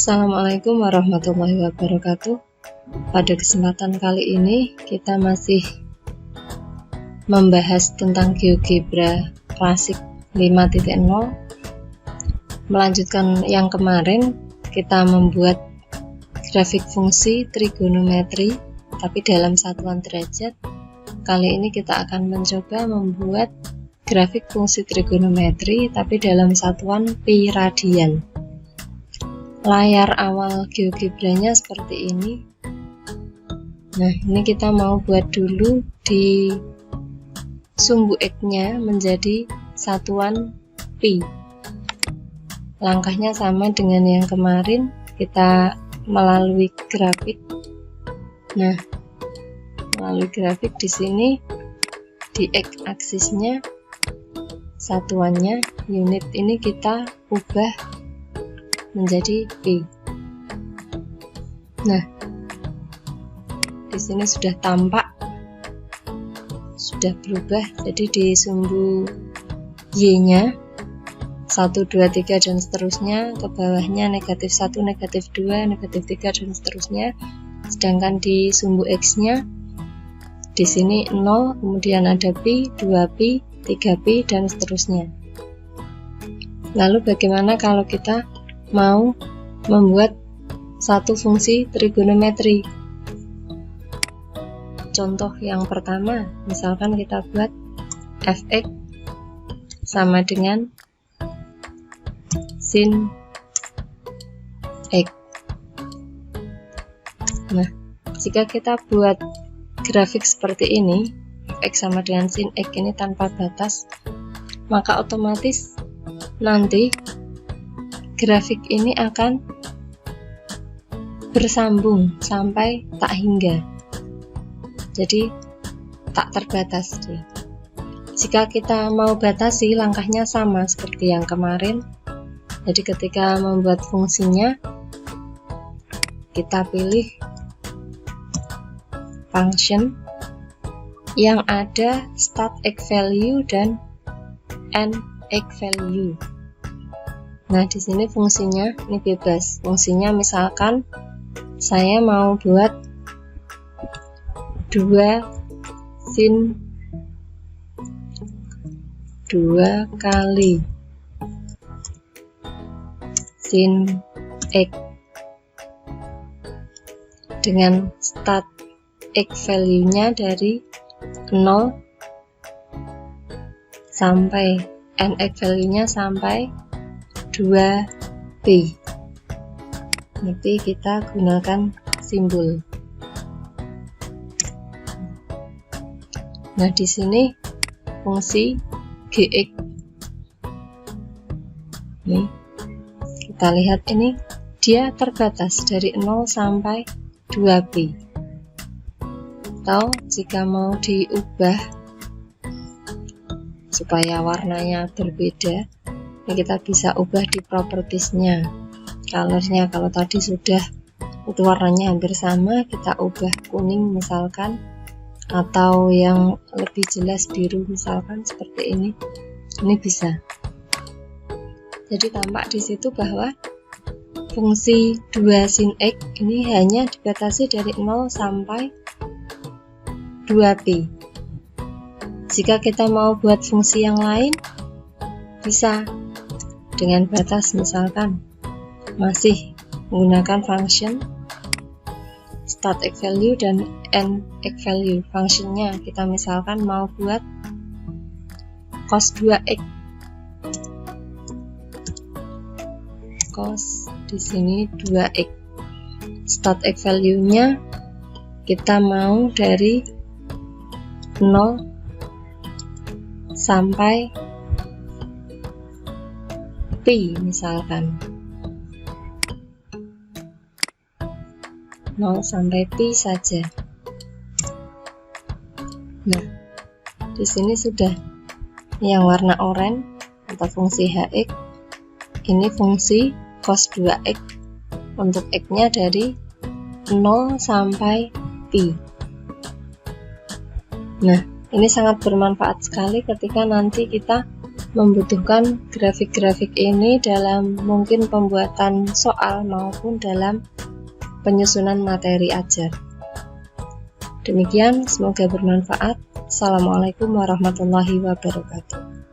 Assalamualaikum warahmatullahi wabarakatuh. Pada kesempatan kali ini kita masih membahas tentang GeoGebra klasik 5.0. Melanjutkan yang kemarin, kita membuat grafik fungsi trigonometri tapi dalam satuan derajat. Kali ini kita akan mencoba membuat grafik fungsi trigonometri tapi dalam satuan pi radian. Layar awal GeoGebra-nya seperti ini. Nah, ini kita mau buat dulu di sumbu X-nya menjadi satuan pi. Langkahnya sama dengan yang kemarin, kita melalui grafik. Nah, melalui grafik di sini di X aksisnya satuannya unit ini kita ubah menjadi pi. Nah, di sini sudah tampak, sudah berubah. Jadi di sumbu Y-nya 1, 2, 3 dan seterusnya, ke bawahnya negatif 1, negatif 2, negatif 3 dan seterusnya. Sedangkan di sumbu X-nya di sini 0, kemudian ada pi, 2pi, 3pi dan seterusnya. Lalu bagaimana kalau kita mau membuat satu fungsi trigonometri? Contoh yang pertama, misalkan kita buat fx sama dengan sin x. Nah, jika kita buat grafik seperti ini, fx sama dengan sin x ini tanpa batas, maka otomatis nanti grafik ini akan bersambung sampai tak hingga. Jadi tak terbatas. Jika kita mau batasi, langkahnya sama seperti yang kemarin. Jadi ketika membuat fungsinya, kita pilih function yang ada start x value dan end x value. Nah, di sini fungsinya ini bebas. Fungsinya misalkan saya mau buat 2 sin 2 kali sin x dengan start x value-nya dari 0 sampai end x value-nya sampai 2pi. Nanti kita gunakan simbol. Nah, di sini fungsi gx. Nih, kita lihat ini dia terbatas dari 0 sampai 2pi. Atau jika mau diubah supaya warnanya berbeda, ini kita bisa ubah di propertiesnya, colornya. Kalau tadi sudah itu warnanya hampir sama, kita ubah kuning misalkan, atau yang lebih jelas biru misalkan seperti ini bisa. Jadi tampak di situ bahwa fungsi 2 sin x ini hanya dibatasi dari 0 sampai 2pi. Jika kita mau buat fungsi yang lain, bisa dengan batas misalkan masih menggunakan function start x value dan end x value. Functionnya kita misalkan mau buat cos 2x. Cos di sini 2x. Start x value-nya kita mau dari 0 sampai pi misalkan. 0 sampai pi saja. Nah, di sini sudah yang warna oranye atau fungsi hx. Ini fungsi cos 2x untuk x-nya dari 0 sampai pi. Nah, ini sangat bermanfaat sekali ketika nanti kita membutuhkan grafik-grafik ini dalam mungkin pembuatan soal maupun dalam penyusunan materi ajar. Demikian, semoga bermanfaat. Assalamualaikum warahmatullahi wabarakatuh.